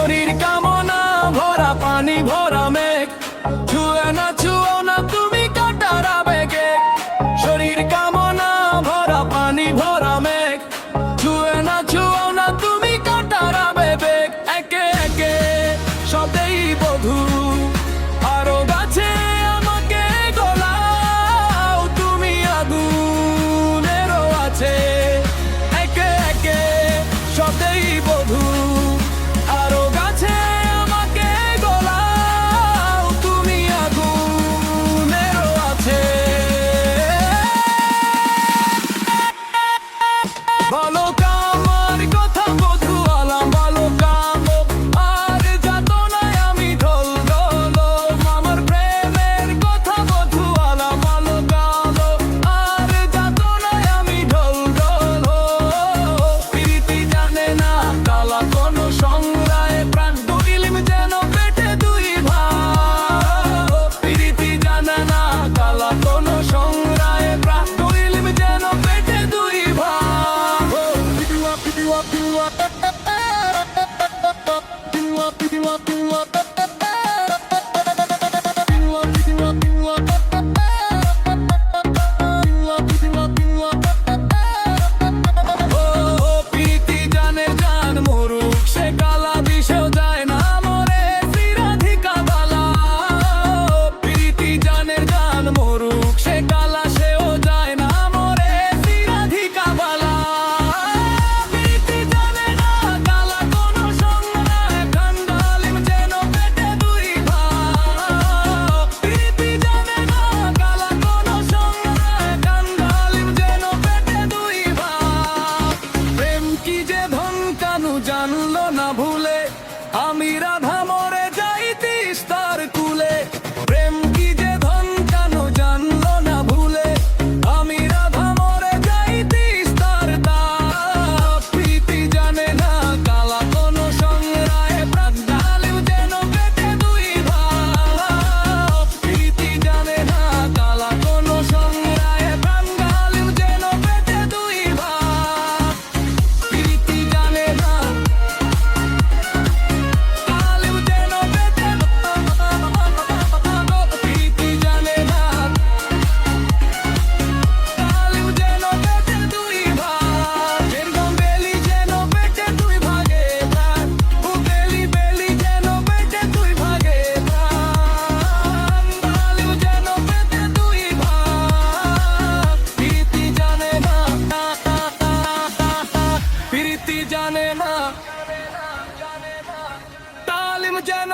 শরীর কামনা ভরা পানি ভরা মেঘ, ছুঁয়ে না ছুঁয়ো না তুমি কাটার আবেগে। শরীর কামনা ভরা পানি ভরা মেঘ, ছুঁয়ে না ছুঁয়ো না তুমি কাটার আবেগ। একে একে সবেই বধূ, আরো গাছে আমাকে গলাও, তুমি আগুনেরও আছে। একে একে সবেই বধূ, আরো গাছে আমাকে গলাও, তুমি আগুনেরও আছে। বলো কামার কথা বধূ আলাম, বলো কামো আর যাতনায় আমি ঢল ঢলো। আমার প্রেমের কথা বধূ আলাম, বলো কামো আর যাতনায় আমি ঢল ঢলো। প্রীতি জানে না কালা কোন সংগ্রায়, প্রাণ ডুবিলিম যেন পেটে দুই ভাগ। প্রীতি জানে না কালা কোন সংগ্রায়, প্রাণ ডুবিলিম যেন পেটে দুই ভাগ। প্রীতি জানে জান মরুক সে কালা বিষেও যায় না মরে চিরাধিকা বালা। প্রীতি জানে জান মরুক সে কালা সেও যায় না মরে চিরাধিকা বালা। প্রীতি জানে না কালা কোন সংগ্রায়, কান্ডালিম যেন পেটে দুই ভাগ। প্রীতি জানে না কালা কোন সংগ্রায়, কান্ডালিম যেন পেটে দুই ভাগ। প্রেম কি যে ধন কানু জানলো না ভুলে, আমি রাধা মরে যাই তিস্তার কুলে। প্রেম কি যে ধন কানু জানলো না ভুলে, আমি রাধা মরে যাই তিস্তার তাপ। প্রীতি জানে না কালা কোন সংগ্রায়, প্রাণ ঢালিম যেন পেটে দুই ভাগ। প্রীতি জানে না কালা কোন সংগ্রায়, প্রাণ ঢালিম যেন পেটে দুই ভাগ। প্রীতি জানে না কালিম যেন পেটে, প্রীতি জানে না কালিম যেন পেটে দুই ভাগ। এরকম বেলি যেন পেটে দুই ভাগে প্রাণ, ও বেলি বেলি যেন পেটে দুই ভাগে প্রাণ, কালিম যেন পেটে দুই ভাগ। প্রীতি জানে না, প্রীতি জানে না, তালিম যেন